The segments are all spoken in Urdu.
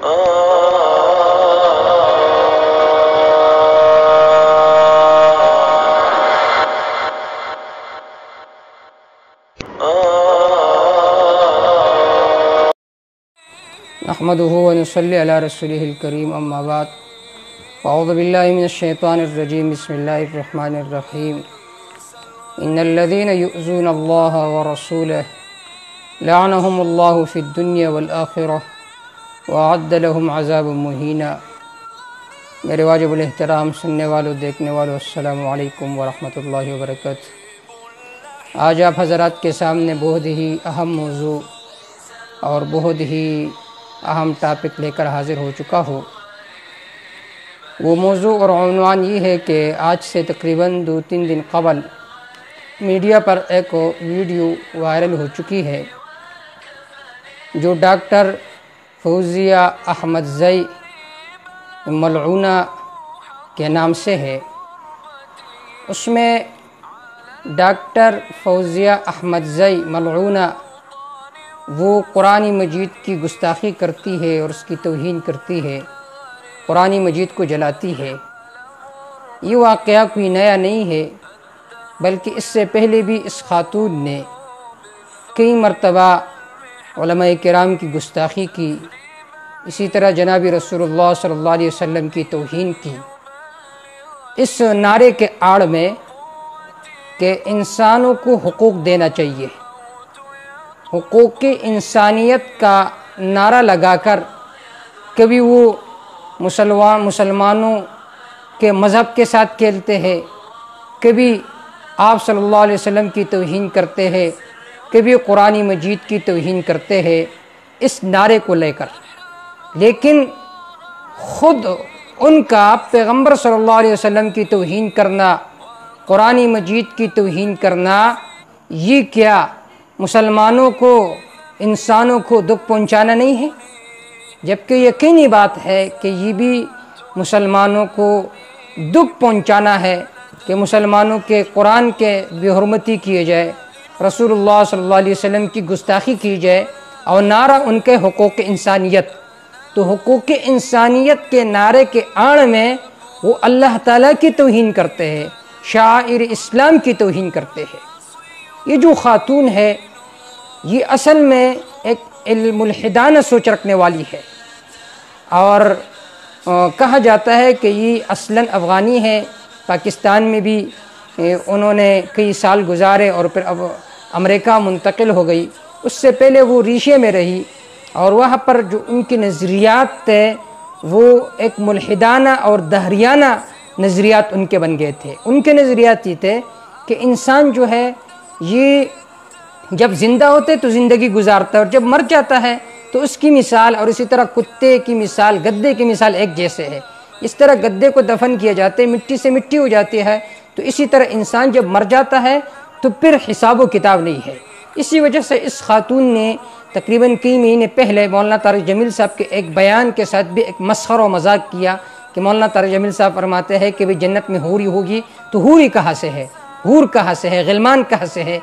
نحمده ونصلي على رسوله الكريم اما بعد اعوذ بالله من الشيطان الرجيم بسم الله الرحمن الرحيم ان الذين يؤذون الله ورسوله لعنهم الله في الدنيا والآخرة وأعد لهم عذاب مهینا۔ میرے واجب الاحترام سننے والوں دیکھنے والوں السلام علیکم ورحمۃ اللہ وبرکاتہ۔ آج آپ حضرات کے سامنے بہت ہی اہم موضوع اور بہت ہی اہم ٹاپک لے کر حاضر ہو چکا ہوں۔ وہ موضوع اور عنوان یہ ہے کہ آج سے تقریباً 2-3 دن قبل میڈیا پر ایک ویڈیو وائرل ہو چکی ہے جو ڈاکٹر فوزیہ احمدزئی ملعونہ کے نام سے ہے۔ اس میں ڈاکٹر فوزیہ احمدزئی ملعونہ وہ قرآن مجید کی گستاخی کرتی ہے اور اس کی توہین کرتی ہے، قرآن مجید کو جلاتی ہے۔ یہ واقعہ کوئی نیا نہیں ہے، بلکہ اس سے پہلے بھی اس خاتون نے کئی مرتبہ علماء کرام کی گستاخی کی، اسی طرح جناب رسول اللہ صلی اللہ علیہ وسلم کی توہین کی، اس نعرے کے آڑ میں کہ انسانوں کو حقوق دینا چاہیے۔ حقوق انسانیت کا نعرہ لگا کر کبھی وہ مسلمانوں کے مذہب کے ساتھ کھیلتے ہیں، کبھی آپ صلی اللہ علیہ وسلم کی توہین کرتے ہیں، کبھی قرآن مجید کی توہین کرتے ہیں اس نعرے کو لے کر۔ لیکن خود ان کا پیغمبر صلی اللہ علیہ وسلم کی توہین کرنا، قرآن مجید کی توہین کرنا، یہ کیا مسلمانوں کو، انسانوں کو دکھ پہنچانا نہیں ہے؟ جبکہ یقینی بات ہے کہ یہ بھی مسلمانوں کو دکھ پہنچانا ہے کہ مسلمانوں کے قرآن کے بے حرمتی کیے جائے، رسول اللہ صلی اللہ علیہ وسلم کی گستاخی کی جائے، اور نعرہ ان کے حقوق انسانیت۔ تو حقوق انسانیت کے نعرے کے آڑ میں وہ اللہ تعالیٰ کی توہین کرتے ہیں، شعائر اسلام کی توہین کرتے ہیں۔ یہ جو خاتون ہے یہ اصل میں ایک ملحدانہ سوچ رکھنے والی ہے، اور کہا جاتا ہے کہ یہ اصلاً افغانی ہے، پاکستان میں بھی انہوں نے کئی سال گزارے اور پھر اب امریکہ منتقل ہو گئی۔ اس سے پہلے وہ ریشے میں رہی، اور وہاں پر جو ان کی نظریات تھے وہ ایک ملحدانہ اور دہریانہ نظریات ان کے بن گئے تھے۔ ان کے نظریات یہ تھے کہ انسان جو ہے یہ جب زندہ ہوتے تو زندگی گزارتا ہے، اور جب مر جاتا ہے تو اس کی مثال، اور اسی طرح کتے کی مثال، گدے کی مثال ایک جیسے ہے۔ اس طرح گدے کو دفن کیا جاتے ہیں، مٹی سے مٹی ہو جاتی ہے، تو اسی طرح انسان جب مر جاتا ہے تو پھر حساب و کتاب نہیں ہے۔ اسی وجہ سے اس خاتون نے تقریباً کئی مہینے پہلے مولانا طارق جمیل صاحب کے ایک بیان کے ساتھ بھی ایک مسخرہ و مذاق کیا کہ مولانا طارق جمیل صاحب فرماتے ہیں کہ جنت میں حوری ہوگی تو حوری کہاں سے ہے، حور کہاں سے ہے، غلمان کہاں سے ہے؟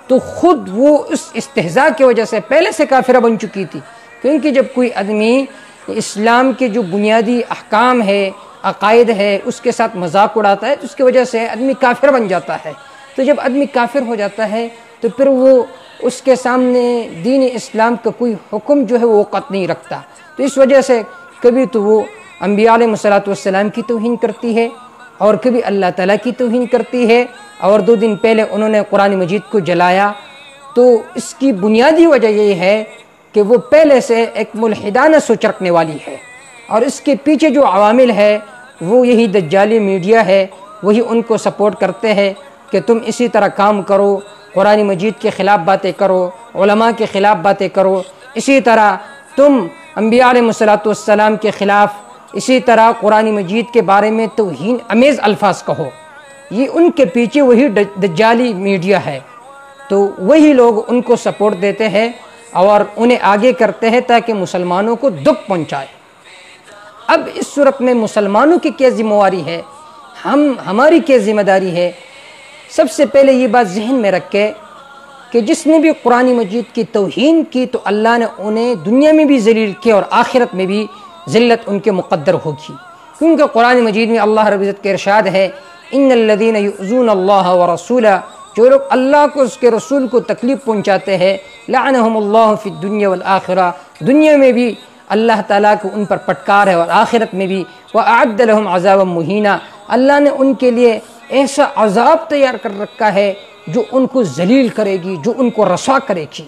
تو خود وہ اس استہزاء کی وجہ سے پہلے سے کافرہ بن چکی تھی، کیونکہ جب کوئی آدمی اسلام کے جو بنیادی احکام ہے، عقائد ہے، اس کے ساتھ مذاق اڑاتا ہے تو اس کی وجہ سے آدمی کافر بن جاتا ہے۔ تو جب آدمی کافر ہو جاتا ہے تو پھر وہ اس کے سامنے دین اسلام کا کوئی حکم جو ہے وہ وقت نہیں رکھتا۔ تو اس وجہ سے کبھی تو وہ انبیاء علیہ السلام کی توہین کرتی ہے، اور کبھی اللہ تعالیٰ کی توہین کرتی ہے، اور 2 دن پہلے انہوں نے قرآن مجید کو جلایا۔ تو اس کی بنیادی وجہ یہ ہے کہ وہ پہلے سے ایک ملحدانہ سوچ رکھنے والی ہے، اور اس کے پیچھے جو عوامل ہے وہ یہی دجالی میڈیا ہے، وہی ان کو سپورٹ کرتے ہیں کہ تم اسی طرح کام کرو، قرآن مجید کے خلاف باتیں کرو، علماء کے خلاف باتیں کرو، اسی طرح تم انبیاء علیہ السلام کے خلاف، اسی طرح قرآن مجید کے بارے میں توہین امیز الفاظ کہو۔ یہ ان کے پیچھے وہی دجالی میڈیا ہے، تو وہی لوگ ان کو سپورٹ دیتے ہیں اور انہیں آگے کرتے ہیں تاکہ مسلمانوں کو دکھ پہنچائے۔ اب اس صورت میں مسلمانوں کی کیا ذمہ داری ہے، ہماری کیا ذمہ داری ہے؟ سب سے پہلے یہ بات ذہن میں رکھ کے کہ جس نے بھی قرآن مجید کی توہین کی تو اللہ نے انہیں دنیا میں بھی ذلیل کیا اور آخرت میں بھی ذلت ان کے مقدر ہوگی، کیونکہ قرآن مجید میں اللہ رب العزت کے ارشاد ہے ان الذین یؤذون اللہ ورسولہ، جو لوگ اللہ کو اس کے رسول کو تکلیف پہنچاتے ہیں، لعنہم اللہ فی الدنیا والآخرہ، دنیا میں بھی اللہ تعالیٰ کو ان پر پٹکار ہے اور آخرت میں بھی، وأعد لهم عذابا مہینا، اللہ نے ان کے لیے ایسا عذاب تیار کر رکھا ہے جو ان کو ذلیل کرے گی، جو ان کو رسوا کرے گی۔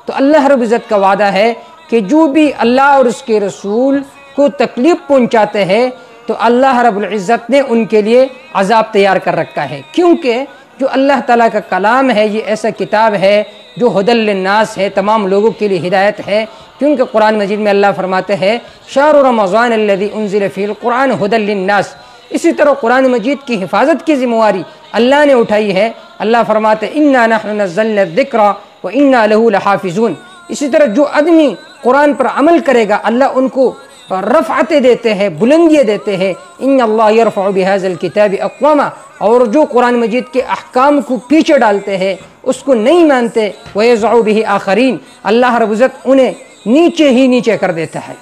تو اللہ رب العزت کا وعدہ ہے کہ جو بھی اللہ اور اس کے رسول کو تکلیف پہنچاتے ہیں تو اللہ رب العزت نے ان کے لیے عذاب تیار کر رکھا ہے، کیونکہ جو اللہ تعالیٰ کا کلام ہے یہ ایسا کتاب ہے جو ہدی للناس ہے، تمام لوگوں کے لیے ہدایت ہے، کیونکہ قرآن مجید میں اللہ فرماتے ہیں شہر رمضان الذی انزل فیہ القرآن ہدی للناس۔ اسی طرح قرآن مجید کی حفاظت کی ذمہ داری اللہ نے اٹھائی ہے، اللہ فرماتے ہیں انا نحن نزلنا الذکر وانا لہ لحافظون۔ اسی طرح جو آدمی قرآن پر عمل کرے گا اللہ ان کو رفعتیں دیتے ہیں، بلندیاں دیتے ہیں، ان اللہ یرفع بہذا الکتاب اقواما، اور جو قرآن مجید کے احکام کو پیچھے ڈالتے ہیں، اس کو نہیں مانتے، ویضع بہ آخرین، اللہ رب العزت انہیں نیچے ہی نیچے کر دیتا ہے۔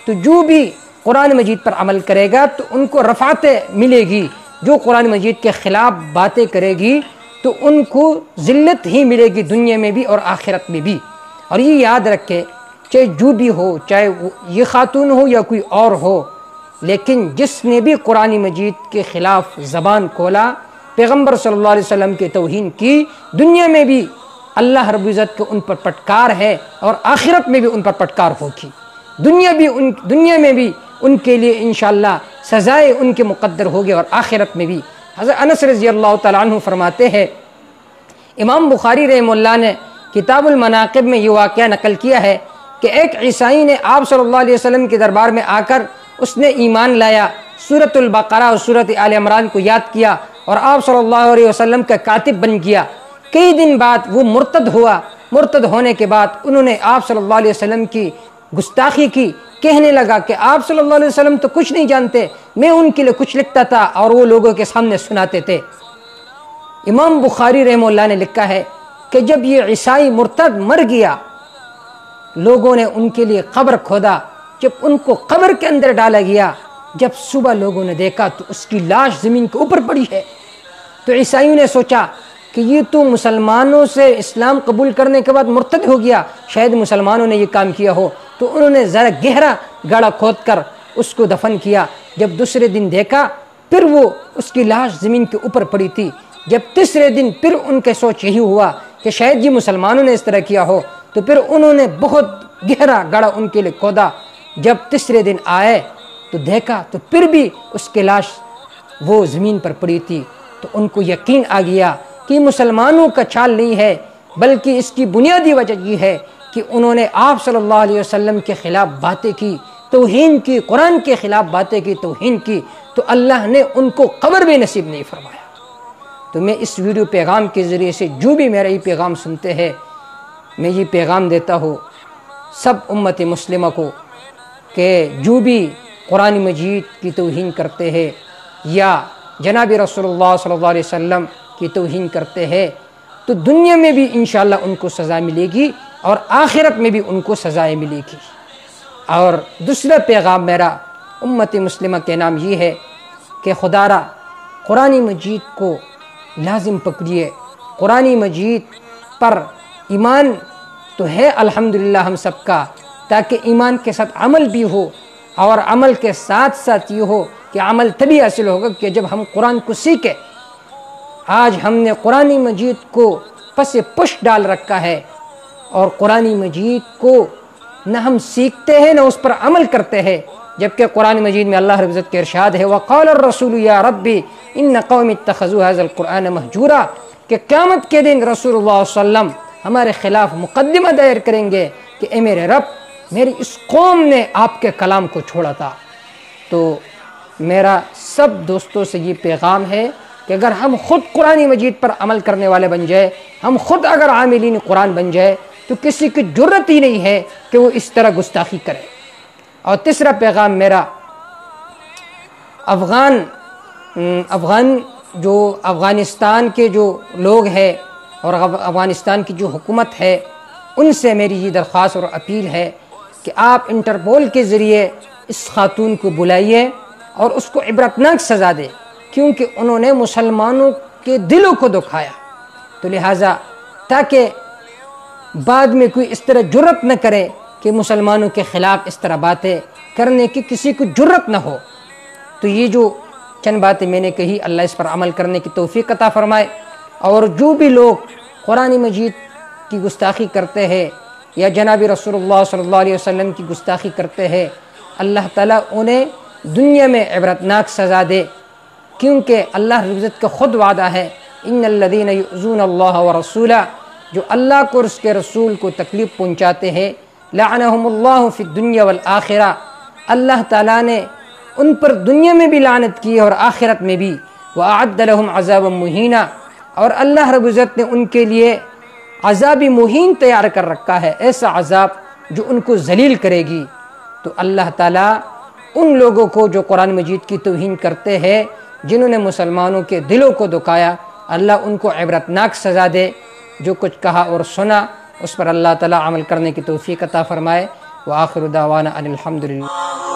تو جو بھی قرآن مجید پر عمل کرے گا تو ان کو رفعتیں ملے گی، جو قرآن مجید کے خلاف باتیں کرے گی تو ان کو ذلت ہی ملے گی دنیا میں بھی اور آخرت میں بھی۔ اور یہ یاد رکھے چاہے جو بھی ہو، چاہے یہ خاتون ہو یا کوئی اور ہو، لیکن جس نے بھی قرآن مجید کے خلاف زبان کھولا، پیغمبر صلی اللہ علیہ وسلم کی توہین کی، دنیا میں بھی اللہ رب العزت کو ان پر پٹکار ہے اور آخرت میں بھی ان پر پٹکار ہوگی، دنیا میں بھی ان کے لیے انشاءاللہ سزائے ان کے مقدر ہوگی اور آخرت میں بھی۔ حضرت انس رضی اللہ تعالیٰ عنہ فرماتے ہیں، امام بخاری رحمہ اللہ نے کتاب المناقب میں یہ واقعہ نقل کیا ہے کہ ایک عیسائی نے آپ صلی اللہ علیہ وسلم کے دربار میں آ کر اس نے ایمان لایا، سورۃ البقرہ اور سورۃ آل عمران کو یاد کیا اور آپ صلی اللہ علیہ وسلم کا کاتب بن گیا۔ کئی دن بعد وہ مرتد ہوا، مرتد ہونے کے بعد انہوں نے آپ صلی اللہ علیہ وسلم کی گستاخی کی، کہنے لگا کہ آپ صلی اللہ علیہ وسلم تو کچھ نہیں جانتے، میں ان کے لیے کچھ لکھتا تھا اور وہ لوگوں کے سامنے سناتے تھے۔ امام بخاری رحمہ اللہ نے لکھا ہے کہ جب یہ عیسائی مرتد مر گیا، لوگوں نے ان کے لیے قبر کھودا، جب ان کو قبر کے اندر ڈالا گیا، جب صبح لوگوں نے دیکھا تو اس کی لاش زمین کے اوپر پڑی ہے، تو عیسائیوں نے سوچا کہ یہ تو مسلمانوں سے اسلام قبول کرنے کے بعد مرتد ہو گیا، شاید مسلمانوں نے یہ کام کیا ہو، تو انہوں نے ذرا گہرا گڑھا کھود کر اس کو دفن کیا۔ جب دوسرے دن دیکھا پھر وہ اس کی لاش زمین کے اوپر پڑی تھی، جب تیسرے دن پھر ان کے سوچ یہی ہوا کہ شاید یہ مسلمانوں نے اس طرح کیا ہو، تو پھر انہوں نے بہت گہرا گڑھا ان کے لیے کھودا، جب تیسرے دن آئے تو دیکھا تو پھر بھی اس کی لاش وہ زمین پر پڑی تھی، تو ان کو یقین آ گیا کہ مسلمانوں کا چال نہیں ہے، بلکہ اس کی بنیادی وجہ یہ ہے کہ انہوں نے آپ صلی اللہ علیہ وسلم کے خلاف باتیں کی، توہین کی، قرآن کے خلاف باتیں کی، توہین کی، تو اللہ نے ان کو قبر بھی نصیب نہیں فرمایا۔ تو میں اس ویڈیو پیغام کے ذریعے سے جو بھی میرا یہ پیغام سنتے ہیں، میں یہ پیغام دیتا ہوں سب امت مسلمہ کو کہ جو بھی قرآن مجید کی توہین کرتے ہیں یا جناب رسول اللہ صلی اللہ علیہ وسلم کی توہین کرتے ہیں تو دنیا میں بھی انشاءاللہ ان کو سزا ملے گی اور آخرت میں بھی ان کو سزائیں ملے گی۔ اور دوسرا پیغام میرا امت مسلمہ کے نام یہ ہے کہ خدا را قرآن مجید کو لازم پکڑیے، قرآن مجید پر ایمان تو ہے الحمدللہ ہم سب کا، تاکہ ایمان کے ساتھ عمل بھی ہو، اور عمل کے ساتھ ساتھ یہ ہو کہ عمل تبھی حاصل ہوگا کہ جب ہم قرآن کو سیکھیں۔ آج ہم نے قرآن مجید کو پس پش ڈال رکھا ہے، اور قرآن مجید کو نہ ہم سیکھتے ہیں نہ اس پر عمل کرتے ہیں، جبکہ قرآن مجید میں اللہ رب العزت کے ارشاد ہے وَقَالَ الرَّسُولُ يَا رَبِّ إِنَّ قَوْمِ اتَّخَذُوا هَذَا الْقُرْآنَ مَهْجُورًا، کہ قیامت کے دن رسول اللہ صلی اللہ علیہ وسلم ہمارے خلاف مقدمہ دائر کریں گے کہ اے میرے رب، میری اس قوم نے آپ کے کلام کو چھوڑا تھا۔ تو میرا سب دوستوں سے یہ پیغام ہے کہ اگر ہم خود قرآن مجید پر عمل کرنے والے بن جائے، ہم خود اگر عاملین قرآن بن جائے تو کسی کی جرت ہی نہیں ہے کہ وہ اس طرح گستاخی کرے۔ اور تیسرا پیغام میرا افغانستان کے جو لوگ ہیں اور افغانستان کی جو حکومت ہے ان سے میری یہ درخواست اور اپیل ہے کہ آپ انٹرپول کے ذریعے اس خاتون کو بلائیے اور اس کو عبرتناک سزا دے، کیونکہ انہوں نے مسلمانوں کے دلوں کو دکھایا۔ تو لہٰذا تاکہ بعد میں کوئی اس طرح جرت نہ کرے کہ مسلمانوں کے خلاف اس طرح باتیں کرنے کی کسی کو جرت نہ ہو۔ تو یہ جو چند باتیں میں نے کہی، اللہ اس پر عمل کرنے کی توفیق عطا فرمائے، اور جو بھی لوگ قرآن مجید کی گستاخی کرتے ہیں یا جناب رسول اللہ صلی اللہ علیہ وسلم کی گستاخی کرتے ہیں، اللہ تعالیٰ انہیں دنیا میں عبرتناک سزا دے، کیونکہ اللہ رب العزت کا خود وعدہ ہے، ان الذین یؤذون اللہ ورسولہ، جو اللہ کو اور اس کے رسول کو تکلیف پہنچاتے ہیں، لعنہم اللہ فی الدنیا والآخرہ، اللہ تعالیٰ نے ان پر دنیا میں بھی لعنت کی اور آخرت میں بھی، وأعد لهم عذابا مہینا، اور اللہ رب العزت نے ان کے لیے عذاب مہین تیار کر رکھا ہے، ایسا عذاب جو ان کو ذلیل کرے گی۔ تو اللہ تعالیٰ ان لوگوں کو جو قرآن مجید کی توہین کرتے ہیں، جنہوں نے مسلمانوں کے دلوں کو دکھایا، اللہ ان کو عبرتناک سزا دے۔ جو کچھ کہا اور سنا اس پر اللہ تعالیٰ عمل کرنے کی توفیق عطا فرمائے۔ وآخر دعوانا ان الحمدللہ۔